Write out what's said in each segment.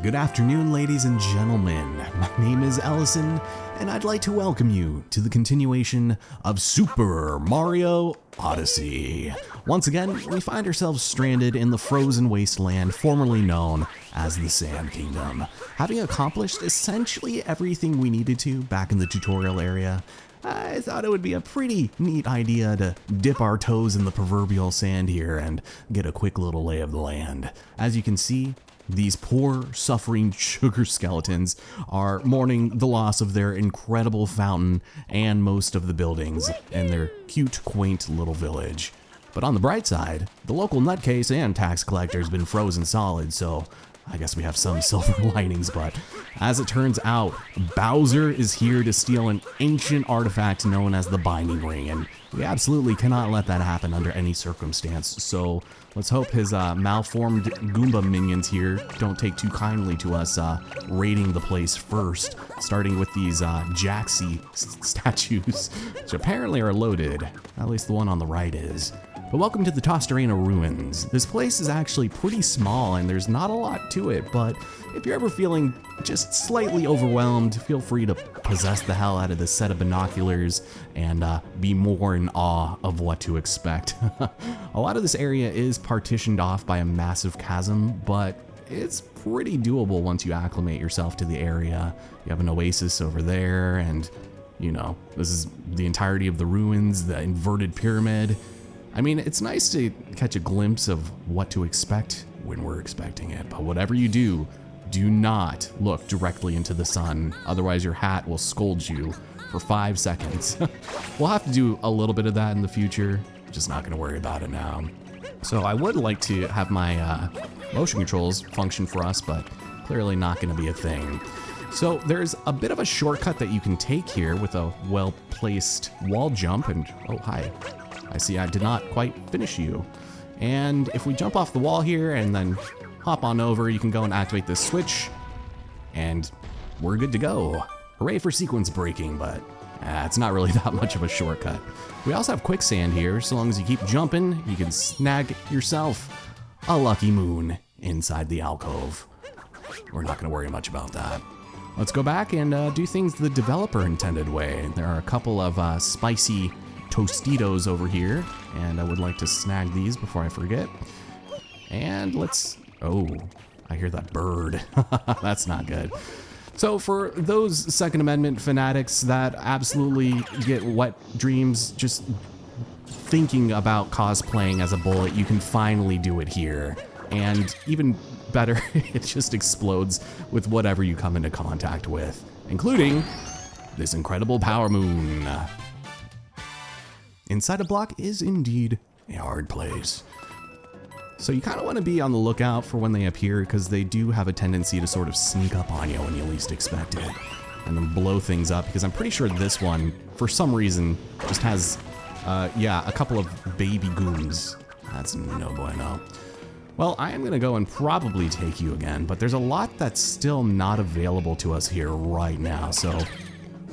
Good afternoon, ladies and gentlemen. My name is Ellison, and I'd like to welcome you to the continuation of Super Mario Odyssey. Once again, we find ourselves stranded in the frozen wasteland formerly known as the Sand Kingdom. Having accomplished essentially everything we needed to back in the tutorial area, I thought it would be a pretty neat idea to dip our toes in the proverbial sand here and get a quick little lay of the land. As you can see, these poor, suffering sugar skeletons are mourning the loss of their incredible fountain and most of the buildings in their cute, quaint little village. But on the bright side, the local nutcase and tax collector has been frozen solid, so I guess we have some silver linings. But as it turns out, Bowser is here to steal an ancient artifact known as the Binding Ring, and we absolutely cannot let that happen under any circumstance. So let's hope his malformed Goomba minions here don't take too kindly to us raiding the place first, starting with these Jaxi statues, which apparently are loaded. At least the one on the right is. But welcome to the Tostarena Ruins. This place is actually pretty small and there's not a lot to it, but if you're ever feeling just slightly overwhelmed, feel free to possess the hell out of this set of binoculars and be more in awe of what to expect. A lot of this area is partitioned off by a massive chasm, but it's pretty doable once you acclimate yourself to the area. You have an oasis over there, and you know, this is the entirety of the ruins, the inverted pyramid. I mean, it's nice to catch a glimpse of what to expect when we're expecting it, but whatever you do, do not look directly into the sun, otherwise your hat will scold you for 5 seconds. We'll have to do a little bit of that in the future, just not gonna worry about it now. So I would like to have my motion controls function for us, but clearly not gonna be a thing. So there's a bit of a shortcut that you can take here with a well-placed wall jump, and oh, hi. I see I did not quite finish you. And if we jump off the wall here and then hop on over, you can go and activate this switch, and we're good to go. Hooray for sequence breaking, but it's not really that much of a shortcut. We also have quicksand here. So long as you keep jumping, you can snag yourself a lucky moon inside the alcove. We're not gonna worry much about that. Let's go back and do things the developer intended way. There are a couple of spicy Tostitos over here, and I would like to snag these before I forget. And let's, oh, I hear that bird. That's not good. So for those Second Amendment fanatics that absolutely get wet dreams just thinking about cosplaying as a bullet, you can finally do it here. And even better, it just explodes with whatever you come into contact with, including this incredible power moon. Inside a block is indeed a hard place. So you kind of want to be on the lookout for when they appear, because they do have a tendency to sort of sneak up on you when you least expect it and then blow things up, because I'm pretty sure this one, for some reason, just has, yeah, a couple of baby gooms. That's no bueno. Well, I am going to go and probably take you again, but there's a lot that's still not available to us here right now, so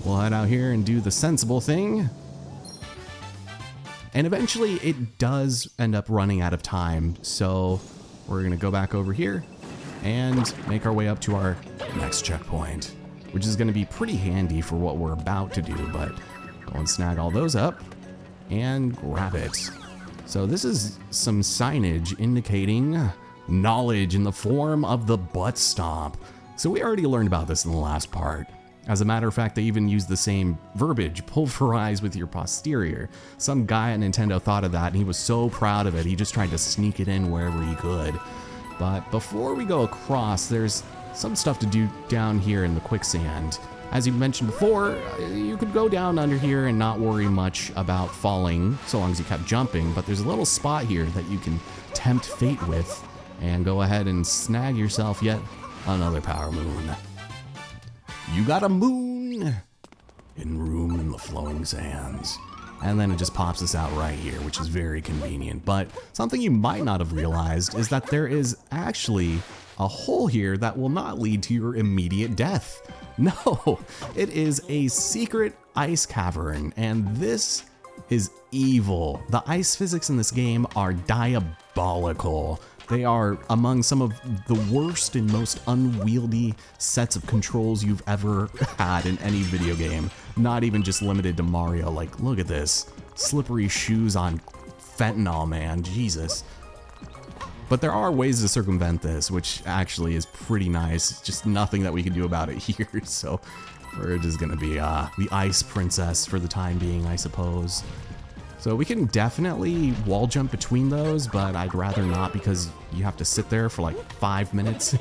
we'll head out here and do the sensible thing. And eventually it does end up running out of time, so we're gonna go back over here and make our way up to our next checkpoint, which is gonna be pretty handy for what we're about to do, but go and snag all those up and grab it. So this is some signage indicating knowledge in the form of the butt stomp. So we already learned about this in the last part. As a matter of fact, they even use the same verbiage, pulverize with your posterior. Some guy at Nintendo thought of that, and he was so proud of it, he just tried to sneak it in wherever he could. But before we go across, there's some stuff to do down here in the quicksand. As you mentioned before, you could go down under here and not worry much about falling, so long as you kept jumping, but there's a little spot here that you can tempt fate with, and go ahead and snag yourself yet another power moon. You got a moon in room in the flowing sands. And then it just pops us out right here, which is very convenient. But something you might not have realized is that there is actually a hole here that will not lead to your immediate death. No, it is a secret ice cavern, and this is evil. The ice physics in this game are diabolical. They are among some of the worst and most unwieldy sets of controls you've ever had in any video game. Not even just limited to Mario. Like, look at this. Slippery shoes on fentanyl, man. Jesus. But there are ways to circumvent this, which actually is pretty nice. Just nothing that we can do about it here, so we're just gonna be the Ice Princess for the time being, I suppose. So we can definitely wall jump between those, but I'd rather not because you have to sit there for like 5 minutes.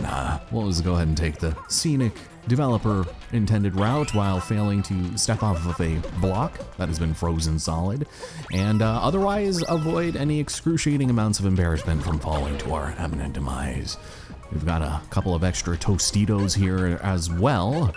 Nah, we'll just go ahead and take the scenic developer intended route while failing to step off of a block that has been frozen solid, and otherwise avoid any excruciating amounts of embarrassment from falling to our imminent demise. We've got a couple of extra Tostitos here as well.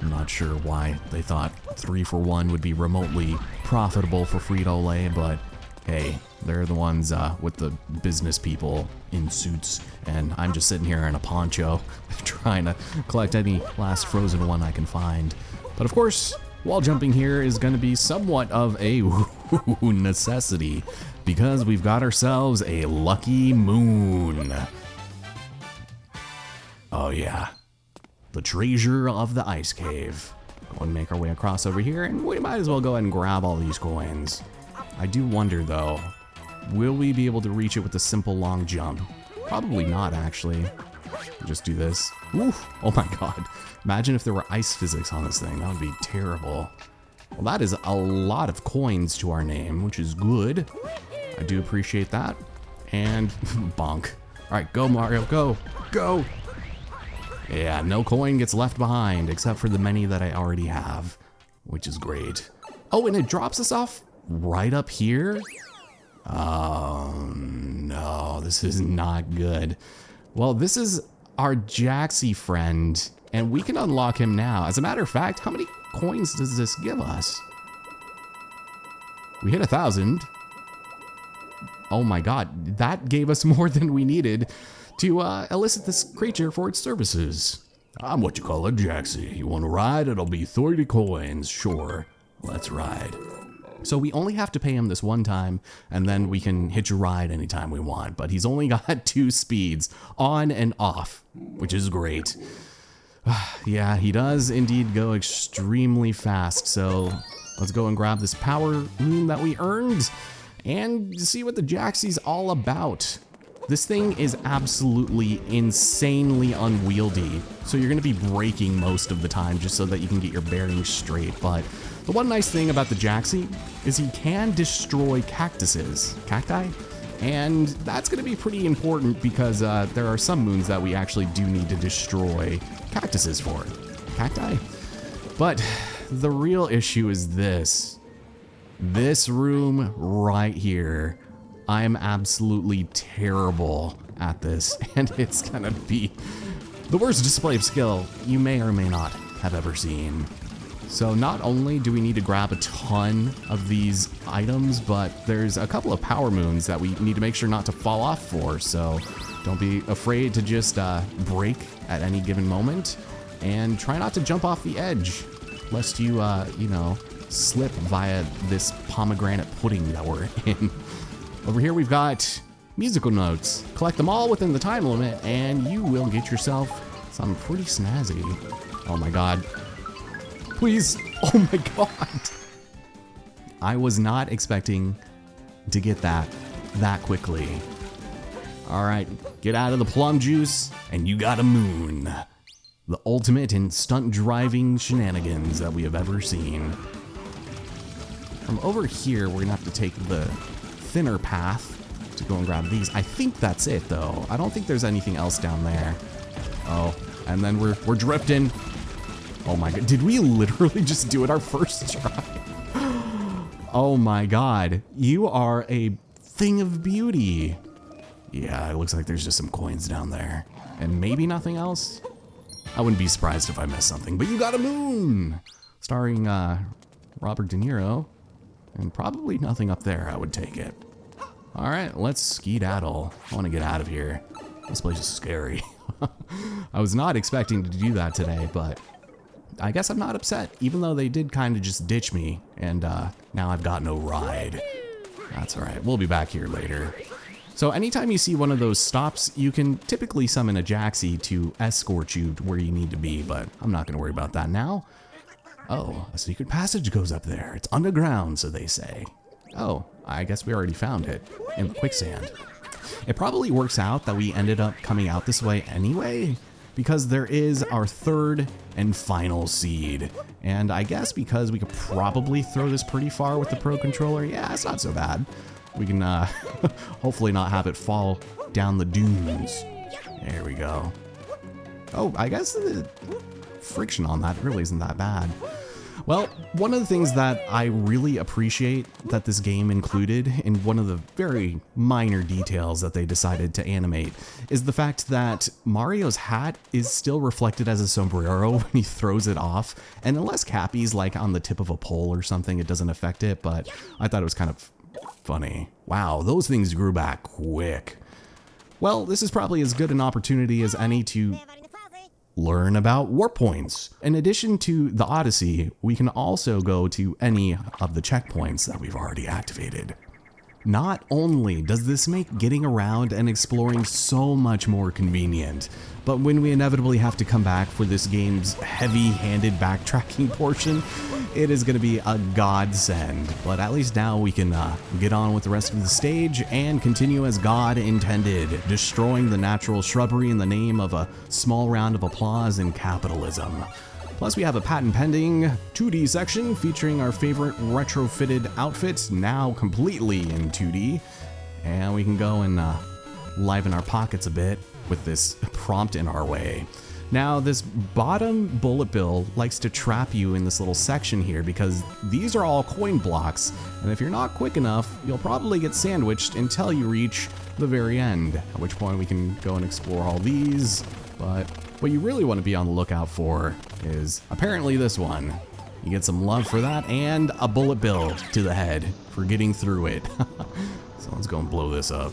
I'm not sure why they thought 3 for 1 would be remotely profitable for Frito-Lay, but hey, they're the ones with the business people in suits, and I'm just sitting here in a poncho trying to collect any last frozen one I can find. But of course, wall jumping here is going to be somewhat of a necessity because we've got ourselves a lucky moon. Oh yeah. The treasure of the ice cave. Go and make our way across over here, and we might as well go ahead and grab all these coins. I do wonder though, will we be able to reach it with a simple long jump? Probably not, actually. Just do this. Oof. Oh my god. Imagine if there were ice physics on this thing. That would be terrible. Well, that is a lot of coins to our name, which is good. I do appreciate that. And bonk. All right, go Mario, go, go. Yeah, no coin gets left behind, except for the many that I already have, which is great. Oh, and it drops us off right up here? Oh, no, this is not good. Well, this is our Jaxie friend, and we can unlock him now. As a matter of fact, how many coins does this give us? We hit 1,000. Oh my god, that gave us more than we needed to elicit this creature for its services. I'm what you call a Jaxie. You want to ride? It'll be 30 coins. Sure, let's ride. So we only have to pay him this one time, and then we can hitch a ride anytime we want. But he's only got 2 speeds, on and off, which is great. Yeah, he does indeed go extremely fast. So let's go and grab this power moon that we earned and see what the Jaxie's all about. This thing is absolutely insanely unwieldy, so you're going to be braking most of the time just so that you can get your bearings straight. But the one nice thing about the Jaxie is he can destroy cacti, and that's going to be pretty important because there are some moons that we actually do need to destroy cactuses for. Cacti? But the real issue is this room right here. I'm absolutely terrible at this, and it's gonna be the worst display of skill you may or may not have ever seen. So not only do we need to grab a ton of these items, but there's a couple of power moons that we need to make sure not to fall off for, so don't be afraid to just break at any given moment, and try not to jump off the edge, lest you, you know, slip via this pomegranate pudding that we're in. Over here we've got musical notes. Collect them all within the time limit and you will get yourself something pretty snazzy. Oh my god. Please. Oh my god. I was not expecting to get that quickly. All right, get out of the plum juice and you got a moon. The ultimate in stunt driving shenanigans that we have ever seen. From over here, we're gonna have to take the thinner path to go and grab these. I think that's it though. I don't think there's anything else down there. Oh, and then we're drifting. Oh my god, did we literally just do it our first try? Oh my god, you are a thing of beauty. Yeah, it looks like there's just some coins down there. And maybe nothing else? I wouldn't be surprised if I missed something, but you got a moon! Starring Robert De Niro. And probably nothing up there, I would take it. All right, let's skedaddle. I want to get out of here. This place is scary. I was not expecting to do that today, but I guess I'm not upset, even though they did kind of just ditch me, and now I've got no ride. That's all right, we'll be back here later. So anytime you see one of those stops, you can typically summon a Jaxie to escort you to where you need to be, but I'm not going to worry about that now. Oh, a secret passage goes up there. It's underground, so they say. Oh, I guess we already found it in the quicksand. It probably works out that we ended up coming out this way anyway, because there is our third and final seed. And I guess because we could probably throw this pretty far with the Pro Controller, yeah, it's not so bad. We can hopefully not have it fall down the dunes. There we go. Oh, I guess the friction on that really isn't that bad. Well, one of the things that I really appreciate that this game included, in one of the very minor details that they decided to animate, is the fact that Mario's hat is still reflected as a sombrero when he throws it off. And unless Cappy's like on the tip of a pole or something, it doesn't affect it, but I thought it was kind of funny. Wow, those things grew back quick. Well, this is probably as good an opportunity as any to learn about warp points. In addition to the Odyssey, we can also go to any of the checkpoints that we've already activated. Not only does this make getting around and exploring so much more convenient, but when we inevitably have to come back for this game's heavy-handed backtracking portion, it is going to be a godsend. But at least now we can get on with the rest of the stage and continue as God intended, destroying the natural shrubbery in the name of a small round of applause and capitalism. Plus, we have a patent-pending 2D section featuring our favorite retrofitted outfits, now completely in 2D. And we can go and liven our pockets a bit with this prompt in our way. Now, this bottom bullet bill likes to trap you in this little section here because these are all coin blocks, and if you're not quick enough, you'll probably get sandwiched until you reach the very end, at which point we can go and explore all these. But what you really want to be on the lookout for is apparently this one. You get some love for that and a bullet bill to the head for getting through it. So let's go and blow this up.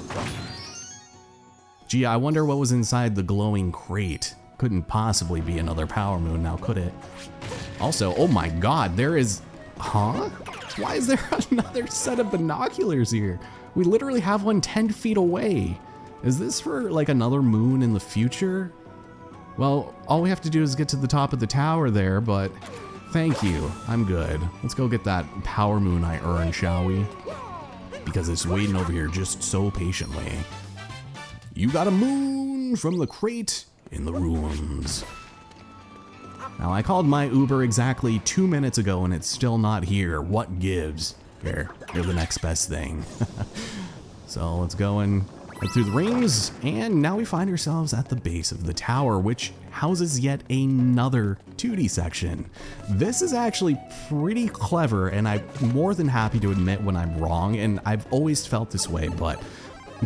Gee, I wonder what was inside the glowing crate. Couldn't possibly be another power moon now, could it? Also, oh my god, there is... Huh? Why is there another set of binoculars here? We literally have one 10 feet away. Is this for like another moon in the future? Well, all we have to do is get to the top of the tower there, but thank you, I'm good. Let's go get that power moon I earned, shall we? Because it's waiting over here just so patiently. You got a moon from the crate in the ruins. Now, I called my Uber exactly 2 minutes ago and it's still not here. What gives? Here, you're the next best thing. So let's go and head through the rings, and now we find ourselves at the base of the tower, which houses yet another 2D section. This is actually pretty clever, and I'm more than happy to admit when I'm wrong, and I've always felt this way, but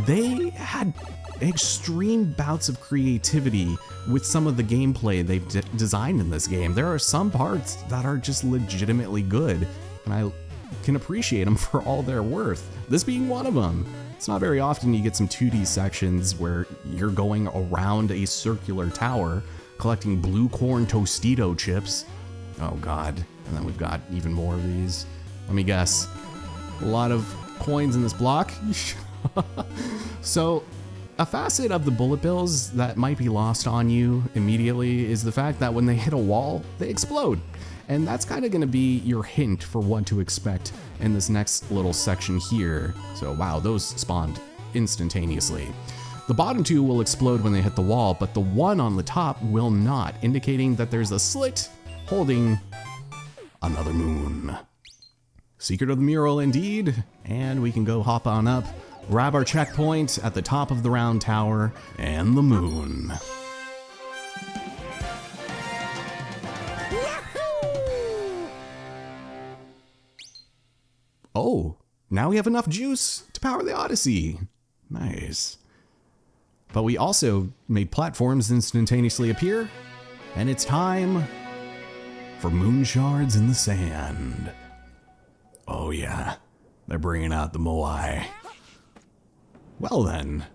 they had extreme bouts of creativity with some of the gameplay they've designed in this game. There are some parts that are just legitimately good, and I can appreciate them for all they're worth, this being one of them. It's not very often you get some 2D sections where you're going around a circular tower collecting blue corn Tostito chips. Oh god, and then we've got even more of these. Let me guess, a lot of coins in this block. So a facet of the bullet bills that might be lost on you immediately is the fact that when they hit a wall, they explode. And that's kind of going to be your hint for what to expect in this next little section here. So wow, those spawned instantaneously. The bottom two will explode when they hit the wall, but the one on the top will not, indicating that there's a slit holding another moon. Secret of the mural indeed, and we can go hop on up, grab our checkpoint at the top of the round tower, and the moon. Oh, now we have enough juice to power the Odyssey. Nice. But we also made platforms instantaneously appear, and it's time for moon shards in the sand. Oh yeah, they're bringing out the Moai. Well then,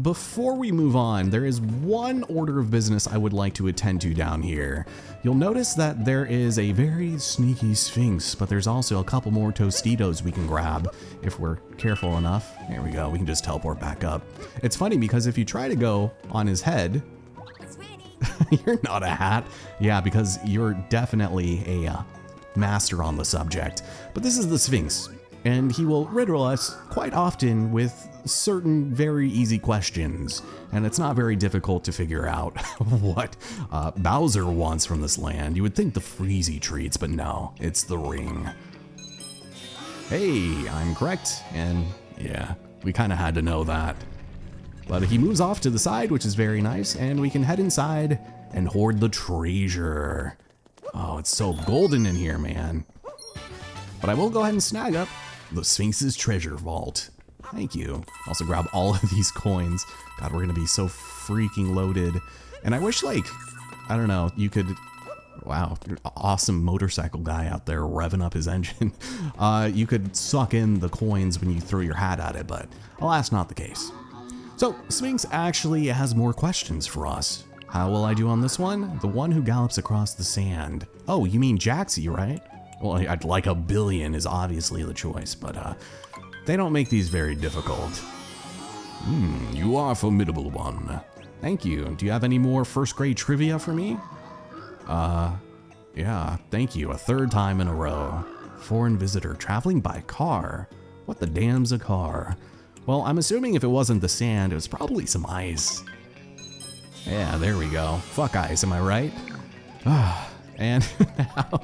before we move on, there is one order of business I would like to attend to down here. You'll notice that there is a very sneaky Sphinx, but there's also a couple more Tostitos we can grab if we're careful enough. There we go, we can just teleport back up. It's funny because if you try to go on his head, you're not a hat. Yeah, because you're definitely a master on the subject. But this is the Sphinx, and he will riddle us quite often with certain very easy questions, and it's not very difficult to figure out what Bowser wants from this land. You would think the Freezy treats, but no, it's the ring. Hey, I'm correct, and yeah, we kind of had to know that. But he moves off to the side, which is very nice, and we can head inside and hoard the treasure. Oh, it's so golden in here, man. But I will go ahead and snag up the Sphinx's treasure vault. Thank you. Also grab all of these coins. God, we're gonna be so freaking loaded. And I wish, like, I don't know, you could, wow, awesome motorcycle guy out there revving up his engine. You could suck in the coins when you throw your hat at it, but alas, not the case. So, Sphinx actually has more questions for us. How will I do on this one? The one who gallops across the sand. Oh, you mean Jaxie, right? Well, I'd like a billion is obviously the choice, but they don't make these very difficult. You are a formidable one. Thank you. Do you have any more first grade trivia for me? Yeah, thank you. A third time in a row. Foreign visitor traveling by car. What the damn's a car? Well, I'm assuming if it wasn't the sand, it was probably some ice. Yeah, there we go. Fuck ice, am I right? And now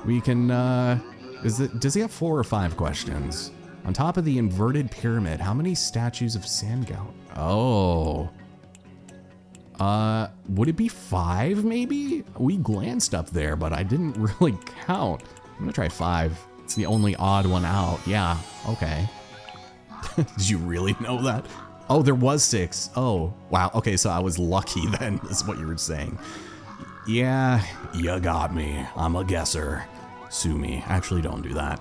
we can, does he have 4 or 5 questions? On top of the inverted pyramid, how many statues of Sandgout? Oh. Would it be 5 maybe? We glanced up there, but I didn't really count. I'm gonna try 5. It's the only odd one out. Yeah, okay. Did you really know that? Oh, there was 6. Oh, wow. Okay, so I was lucky then, is what you were saying. Yeah, you got me. I'm a guesser. Sue me. Actually, don't do that.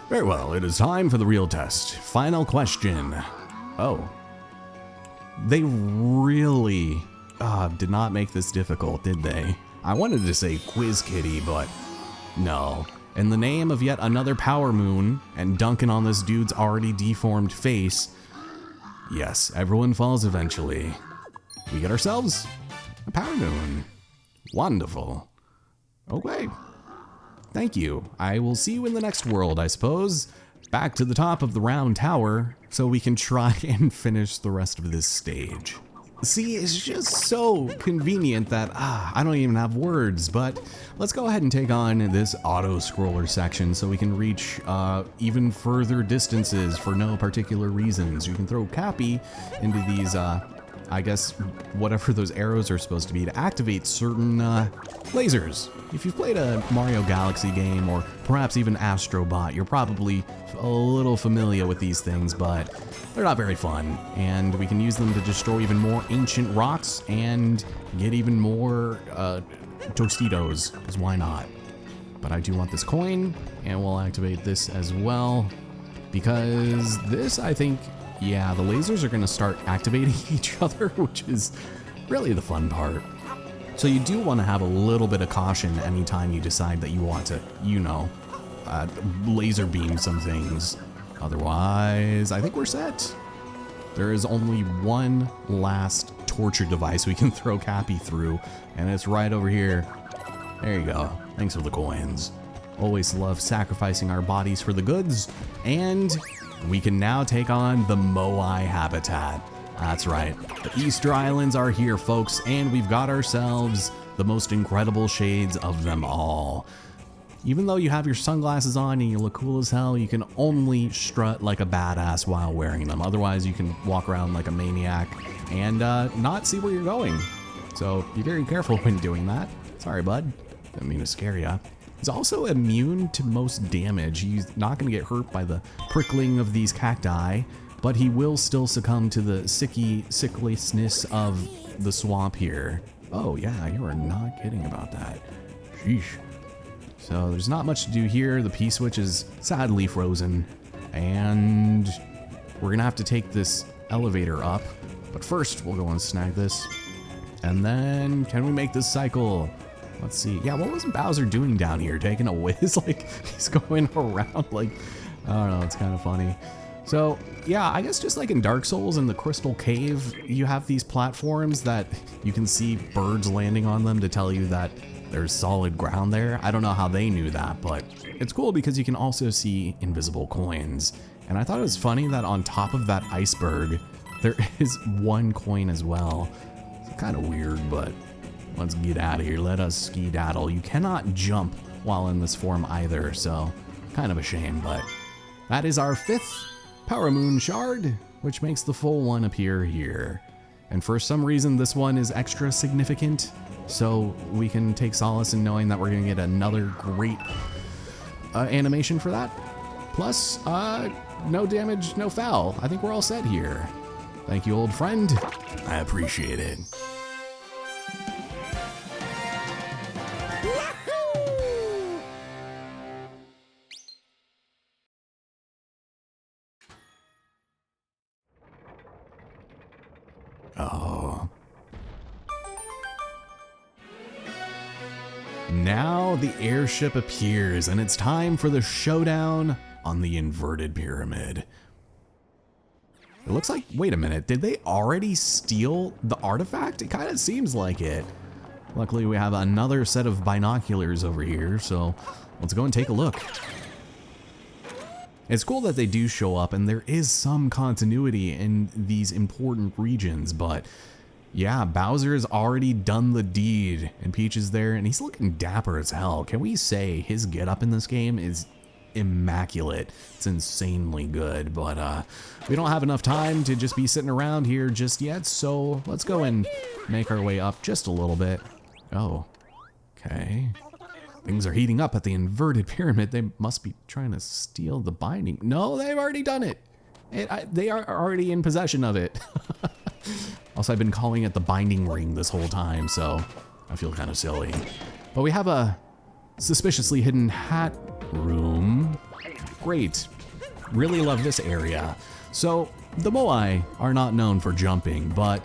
Very well, it is time for the real test. Final question. Oh. They really did not make this difficult, did they? I wanted to say Quiz Kitty, but no. In the name of yet another power moon and dunking on this dude's already deformed face, yes, everyone falls eventually. We get ourselves a power moon. Wonderful. Okay. Thank you. I will see you in the next world, I suppose. Back to the top of the round tower so we can try and finish the rest of this stage. See, it's just so convenient that, I don't even have words, but let's go ahead and take on this auto-scroller section so we can reach even further distances for no particular reasons. You can throw Cappy into these, I guess, whatever those arrows are supposed to be to activate certain lasers. If you've played a Mario Galaxy game or perhaps even Astro Bot, you're probably a little familiar with these things, but they're not very fun, and we can use them to destroy even more ancient rocks and get even more Tostitos, because why not? But I do want this coin, and we'll activate this as well, because this, I think, yeah, the lasers are going to start activating each other, which is really the fun part. So you do want to have a little bit of caution anytime you decide that you want to, you know, laser beam some things. Otherwise, I think we're set. There is only one last torture device we can throw Cappy through, and it's right over here. There you go. Thanks for the coins. Always love sacrificing our bodies for the goods, and we can now take on the Moai habitat. That's right. The Easter Islands are here, folks, and we've got ourselves the most incredible shades of them all. Even though you have your sunglasses on and you look cool as hell, you can only strut like a badass while wearing them. Otherwise, you can walk around like a maniac and not see where you're going. So be very careful when doing that. Sorry, bud. Didn't mean to scare ya. He's also immune to most damage. He's not going to get hurt by the prickling of these cacti, but he will still succumb to the sickliness of the swamp here. Oh yeah, you are not kidding about that. Sheesh. So there's not much to do here. The P-switch is sadly frozen, and we're gonna have to take this elevator up. But first, we'll go and snag this. And then, can we make this cycle? Let's see. Yeah, what was Bowser doing down here? Taking a whiz? Like, he's going around like, I don't know, it's kind of funny. So, yeah, I guess just like in Dark Souls in the Crystal Cave, you have these platforms that you can see birds landing on them to tell you that there's solid ground there. I don't know how they knew that, but it's cool because you can also see invisible coins. And I thought it was funny that on top of that iceberg, there is one coin as well. It's kind of weird, but let's get out of here. Let us skedaddle. You cannot jump while in this form either, so kind of a shame, but that is our 5th Power Moon Shard, which makes the full one appear here. And for some reason, this one is extra significant, so we can take solace in knowing that we're gonna get another great animation for that. Plus, no damage, no foul. I think we're all set here. Thank you, old friend. I appreciate it. Oh. Now the airship appears, and it's time for the showdown on the inverted pyramid. It looks like, wait a minute, did they already steal the artifact? It kind of seems like it. Luckily, we have another set of binoculars over here, so let's go and take a look. It's cool that they do show up, and there is some continuity in these important regions, but yeah, Bowser has already done the deed, and Peach is there, and he's looking dapper as hell. Can we say his getup in this game is immaculate? It's insanely good, but we don't have enough time to just be sitting around here just yet, so let's go and make our way up just a little bit. Oh, okay. Things are heating up at the inverted pyramid. They must be trying to steal the binding. No, they've already done it. They are already in possession of it. Also, I've been calling it the binding ring this whole time, so I feel kind of silly. But we have a suspiciously hidden hat room. Great. Really love this area. So the Moai are not known for jumping, but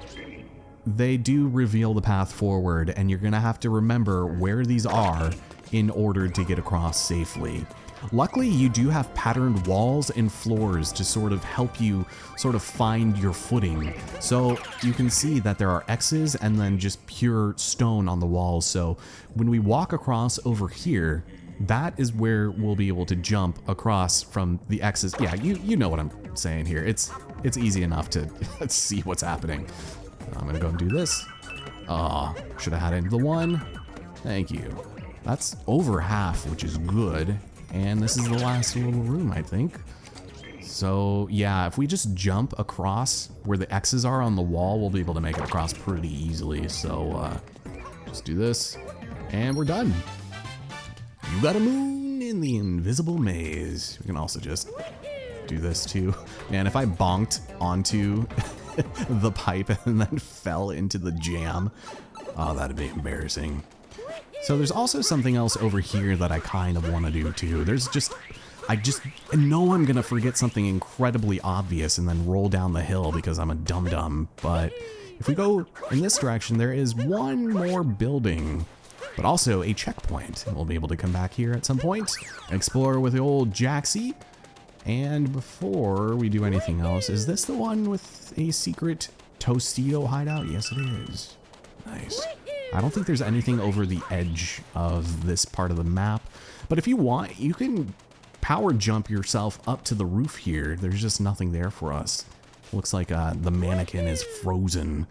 they do reveal the path forward, and you're gonna have to remember where these are in order to get across safely. Luckily, you do have patterned walls and floors to sort of help you sort of find your footing. So you can see that there are X's and then just pure stone on the walls. So when we walk across over here, that is where we'll be able to jump across from the X's. Yeah, you know what I'm saying here. It's easy enough to see what's happening. I'm gonna go and do this. Oh, should have had it in the one. Thank you. That's over half, which is good. And this is the last little room, I think. So yeah, if we just jump across where the X's are on the wall, we'll be able to make it across pretty easily. So just do this, and we're done. You got a moon in the invisible maze. We can also just do this too. Man, if I bonked onto the pipe and then fell into the jam, oh, that'd be embarrassing. So there's also something else over here that I kind of want to do too. I know I'm gonna forget something incredibly obvious and then roll down the hill because I'm a dum-dum, but if we go in this direction, there is one more building, but also a checkpoint. We'll be able to come back here at some point, explore with the old Jaxie. And before we do anything else, is this the one with a secret Tostito hideout? Yes, it is. Nice. I don't think there's anything over the edge of this part of the map, but if you want, you can power jump yourself up to the roof here. There's just nothing there for us. Looks like the mannequin is frozen,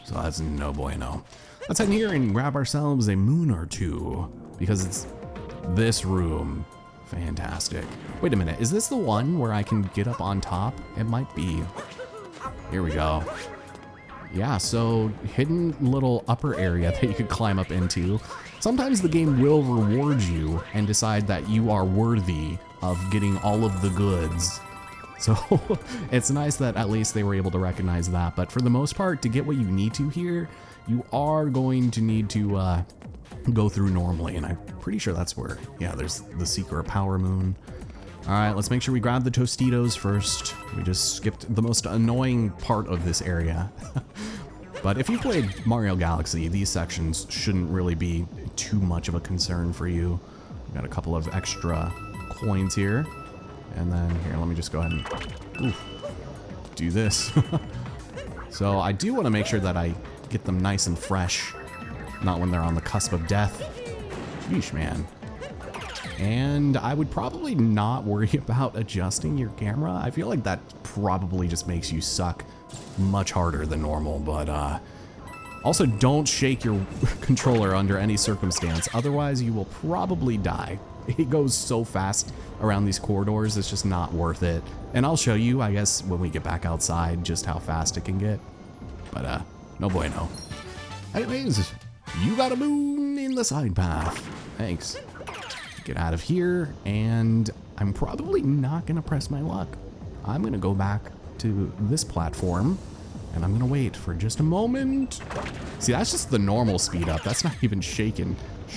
so that's no bueno. Let's head in here and grab ourselves a moon or two, because it's this room. Fantastic. Wait a minute, is this the one where I can get up on top? It might be. Here we go. Yeah, so hidden little upper area that you could climb up into. Sometimes the game will reward you and decide that you are worthy of getting all of the goods. So it's nice that at least they were able to recognize that. But for the most part, to get what you need to here, you are going to need to go through normally. And I'm pretty sure that's where, yeah, there's the secret power moon. Alright, let's make sure we grab the Tostitos first. We just skipped the most annoying part of this area. But if you played Mario Galaxy, these sections shouldn't really be too much of a concern for you. We've got a couple of extra coins here. And then here, let me just go ahead and do this. So I do want to make sure that I get them nice and fresh, not when they're on the cusp of death. Yeesh, man. And I would probably not worry about adjusting your camera. I feel like that probably just makes you suck much harder than normal, but also don't shake your controller under any circumstance. Otherwise, you will probably die. It goes so fast around these corridors, it's just not worth it. And I'll show you, I guess, when we get back outside, just how fast it can get. But, no bueno. Anyways, you got a moon in the side path. Thanks. Get out of here, and I'm probably not gonna press my luck. I'm gonna go back to this platform, and I'm gonna wait for just a moment. See, that's just the normal speed up. That's not even shaking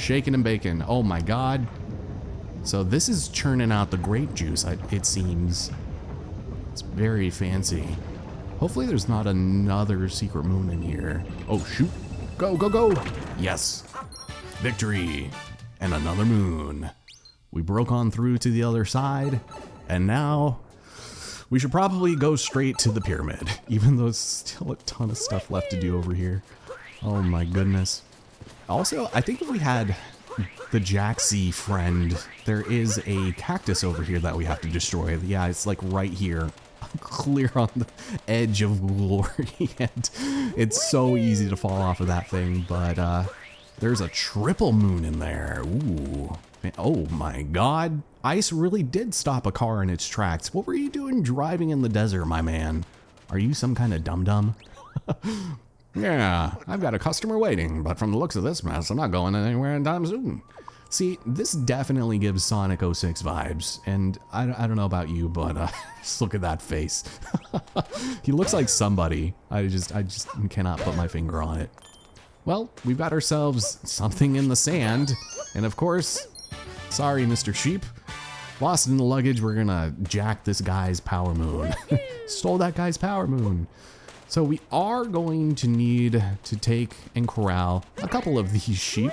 and baking. Oh my god. So this is churning out the grape juice, it seems. It's very fancy. Hopefully there's not another secret moon in here. Oh shoot, go, go, go. Yes, victory, and another moon. We broke on through to the other side, and now we should probably go straight to the pyramid, even though there's still a ton of stuff left to do over here. Oh my goodness. Also, I think if we had the Jaxie friend, there is a cactus over here that we have to destroy. Yeah, it's like right here, clear on the edge of glory, and it's so easy to fall off of that thing, but there's a triple moon in there. Ooh. Oh my god. Ice really did stop a car in its tracks. What were you doing driving in the desert, my man? Are you some kind of dum-dum? Yeah, I've got a customer waiting, but from the looks of this mess, I'm not going anywhere anytime soon. See, this definitely gives Sonic 06 vibes, and I don't know about you, but just look at that face. He looks like somebody. I just cannot put my finger on it. Well, we've got ourselves something in the sand, and of course, sorry, Mr. Sheep. Lost in the luggage, we're gonna jack this guy's power moon. Stole that guy's power moon. So we are going to need to take and corral a couple of these sheep,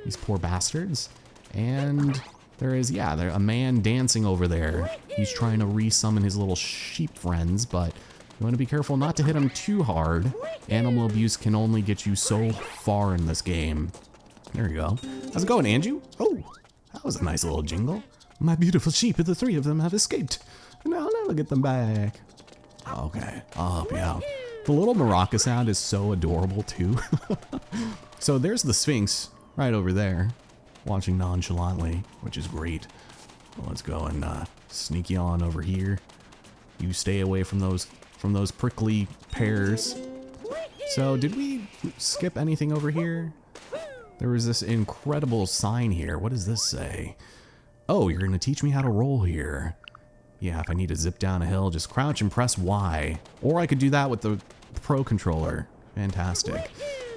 these poor bastards. And there is, yeah, there's a man dancing over there. He's trying to re-summon his little sheep friends, but you want to be careful not to hit him too hard. Animal abuse can only get you so far in this game. There you go. How's it going, Anju? Oh, that was a nice little jingle. My beautiful sheep, the three of them have escaped. And I'll never get them back. Okay, I'll help you out. The little maraca sound is so adorable too. So there's the Sphinx right over there, watching nonchalantly, which is great. Well, let's go and sneak you on over here. You stay away from those prickly pears. So did we skip anything over here? There was this incredible sign here. What does this say? Oh, you're gonna teach me how to roll here. Yeah, if I need to zip down a hill, just crouch and press Y. Or I could do that with the Pro controller. Fantastic.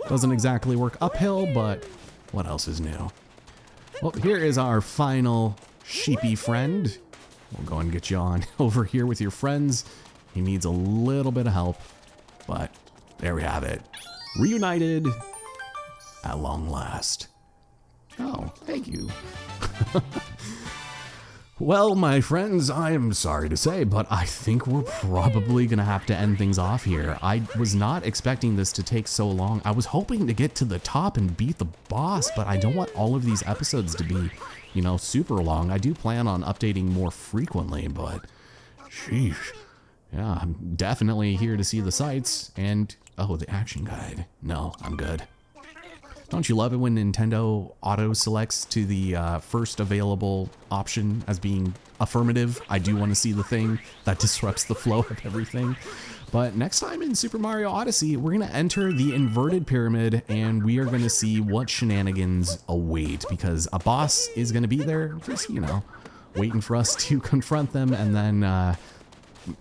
Doesn't exactly work uphill, but what else is new? Well, here is our final sheepy friend. We'll go and get you on over here with your friends. He needs a little bit of help, but there we have it. Reunited at long last. Oh, thank you. Well, my friends, I am sorry to say, but I think we're probably gonna have to end things off here. I was not expecting this to take so long. I was hoping to get to the top and beat the boss, but I don't want all of these episodes to be, you know, super long. I do plan on updating more frequently, but sheesh. Yeah, I'm definitely here to see the sights and, oh, the action guide. No, I'm good. Don't you love it when Nintendo auto-selects to the first available option as being affirmative? I do want to see the thing that disrupts the flow of everything. But next time in Super Mario Odyssey, we're going to enter the inverted pyramid and we are going to see what shenanigans await, because a boss is going to be there, just, you know, waiting for us to confront them, and then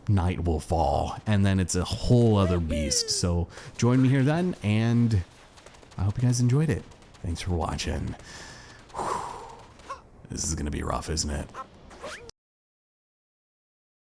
night will fall, and then it's a whole other beast. So join me here then, and I hope you guys enjoyed it. Thanks for watching. Whew. This is gonna be rough, isn't it?